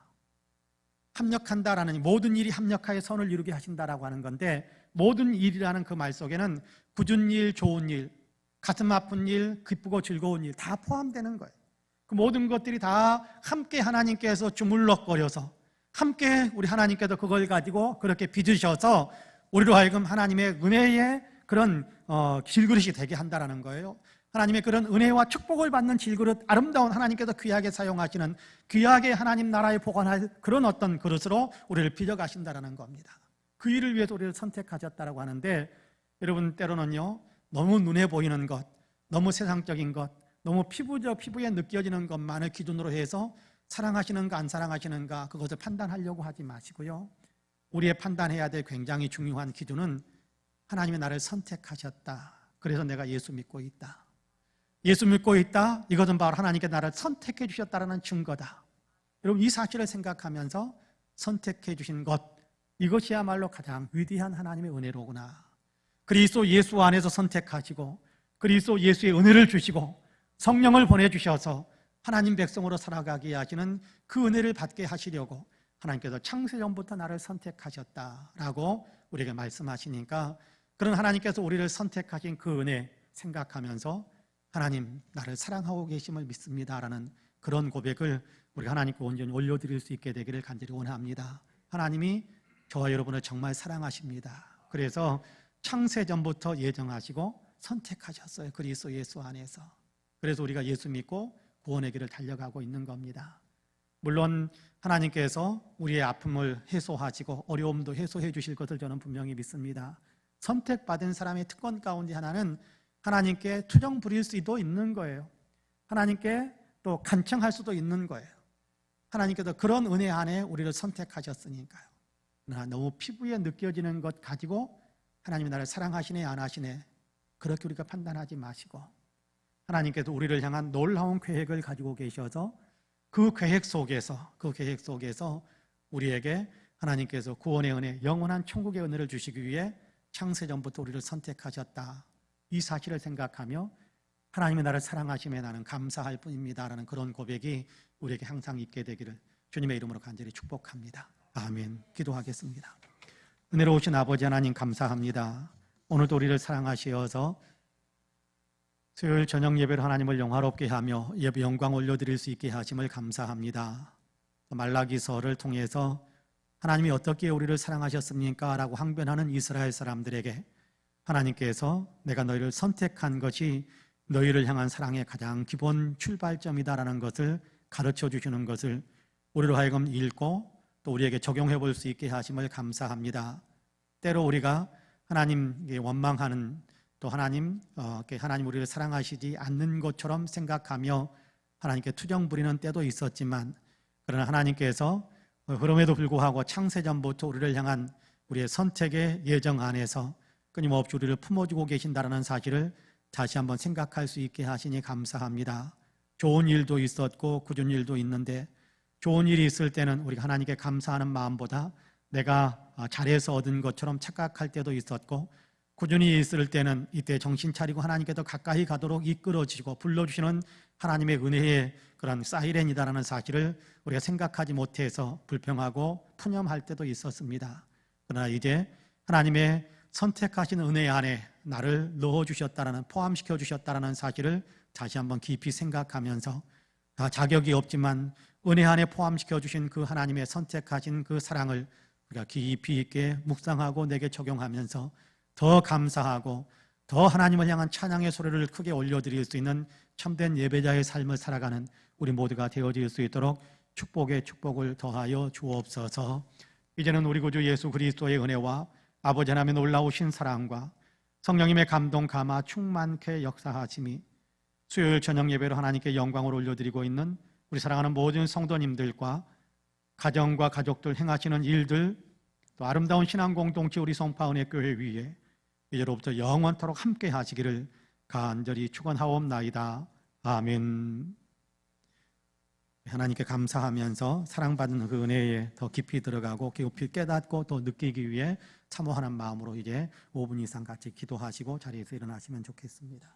합력한다라는, 모든 일이 합력하여 선을 이루게 하신다라고 하는 건데, 모든 일이라는 그 말 속에는 굳은 일, 좋은 일, 가슴 아픈 일, 기쁘고 즐거운 일 다 포함되는 거예요. 그 모든 것들이 다 함께 하나님께서 주물럭거려서 함께 우리 하나님께서 그걸 가지고 그렇게 빚으셔서 우리로 하여금 하나님의 은혜의 그런 질그릇이 되게 한다는 거예요. 하나님의 그런 은혜와 축복을 받는 질그릇, 아름다운 하나님께서 귀하게 사용하시는, 귀하게 하나님 나라에 보관할 그런 어떤 그릇으로 우리를 빚어가신다는 겁니다. 그 일을 위해서 우리를 선택하셨다고 하는데, 여러분, 때로는요 너무 눈에 보이는 것, 너무 세상적인 것, 너무 피부에 느껴지는 것만을 기준으로 해서 사랑하시는가 안 사랑하시는가 그것을 판단하려고 하지 마시고요, 우리의 판단해야 될 굉장히 중요한 기준은 하나님이 나를 선택하셨다, 그래서 내가 예수 믿고 있다. 예수 믿고 있다, 이것은 바로 하나님께 나를 선택해 주셨다는 증거다. 여러분, 이 사실을 생각하면서 선택해 주신 것, 이것이야말로 가장 위대한 하나님의 은혜로구나. 그리스도 예수 안에서 선택하시고 그리스도 예수의 은혜를 주시고 성령을 보내주셔서 하나님 백성으로 살아가게 하시는 그 은혜를 받게 하시려고 하나님께서 창세전부터 나를 선택하셨다라고 우리에게 말씀하시니까, 그런 하나님께서 우리를 선택하신 그 은혜 생각하면서 하나님 나를 사랑하고 계심을 믿습니다라는 그런 고백을 우리가 하나님께 온전히 올려드릴 수 있게 되기를 간절히 원합니다. 하나님이 저와 여러분을 정말 사랑하십니다. 그래서 창세전부터 예정하시고 선택하셨어요. 그리스도 예수 안에서. 그래서 우리가 예수 믿고 구원의 길을 달려가고 있는 겁니다. 물론 하나님께서 우리의 아픔을 해소하시고 어려움도 해소해 주실 것을 저는 분명히 믿습니다. 선택받은 사람의 특권 가운데 하나는 하나님께 투정 부릴 수도 있는 거예요. 하나님께 또 간청할 수도 있는 거예요. 하나님께서 그런 은혜 안에 우리를 선택하셨으니까요. 그러나 너무 피부에 느껴지는 것 가지고 하나님이 나를 사랑하시네 안 하시네 그렇게 우리가 판단하지 마시고 하나님께서 우리를 향한 놀라운 계획을 가지고 계셔서 그 계획 속에서 우리에게 하나님께서 구원의 은혜, 영원한 천국의 은혜를 주시기 위해 창세전부터 우리를 선택하셨다. 이 사실을 생각하며 하나님이 나를 사랑하심에 나는 감사할 뿐입니다라는 그런 고백이 우리에게 항상 있게 되기를 주님의 이름으로 간절히 축복합니다. 아멘. 기도하겠습니다. 은혜로우신 아버지 하나님 감사합니다. 오늘도 우리를 사랑하시어서 수요일 저녁 예배로 하나님을 영화롭게 하며 예배 영광 올려드릴 수 있게 하심을 감사합니다. 말라기서를 통해서 하나님이 어떻게 우리를 사랑하셨습니까? 라고 항변하는 이스라엘 사람들에게 하나님께서 내가 너희를 선택한 것이 너희를 향한 사랑의 가장 기본 출발점이다라는 것을 가르쳐 주시는 것을 우리로 하여금 읽고 또 우리에게 적용해 볼 수 있게 하심을 감사합니다. 때로 우리가 하나님께 원망하는 또 하나님 우리를 사랑하시지 않는 것처럼 생각하며 하나님께 투정 부리는 때도 있었지만 그러나 하나님께서 그럼에도 불구하고 창세전부터 우리를 향한 우리의 선택의 예정 안에서 끊임없이 우리를 품어주고 계신다는 사실을 다시 한번 생각할 수 있게 하시니 감사합니다. 좋은 일도 있었고 굳은 일도 있는데 좋은 일이 있을 때는 우리가 하나님께 감사하는 마음보다 내가 잘해서 얻은 것처럼 착각할 때도 있었고 굳은 일이 있을 때는 이때 정신 차리고 하나님께 더 가까이 가도록 이끌어주시고 불러주시는 하나님의 은혜의 그런 사이렌이다라는 사실을 우리가 생각하지 못해서 불평하고 푸념할 때도 있었습니다. 그러나 이제 하나님의 선택하신 은혜 안에 나를 넣어주셨다라는 포함시켜 주셨다라는 사실을 다시 한번 깊이 생각하면서 자격이 없지만 은혜 안에 포함시켜 주신 그 하나님의 선택하신 그 사랑을 우리가 깊이 있게 묵상하고 내게 적용하면서 더 감사하고 더 하나님을 향한 찬양의 소리를 크게 올려드릴 수 있는 참된 예배자의 삶을 살아가는 우리 모두가 되어질 수 있도록 축복에 축복을 더하여 주옵소서. 이제는 우리 구주 예수 그리스도의 은혜와 아버지 하나님의 놀라우신 사랑과 성령님의 감동 감화 충만케 역사하심이 수요일 저녁 예배로 하나님께 영광을 올려드리고 있는 우리 사랑하는 모든 성도님들과 가정과 가족들 행하시는 일들 또 아름다운 신앙 공동체 우리 성파은혜교회 위에 이제로부터 영원토록 함께 하시기를 간절히 축원하옵나이다. 아멘. 하나님께 감사하면서 사랑받는 그 은혜에 더 깊이 들어가고 깊이 깨닫고 또 느끼기 위해 사모하는 마음으로 이제 5분 이상 같이 기도하시고 자리에서 일어나시면 좋겠습니다.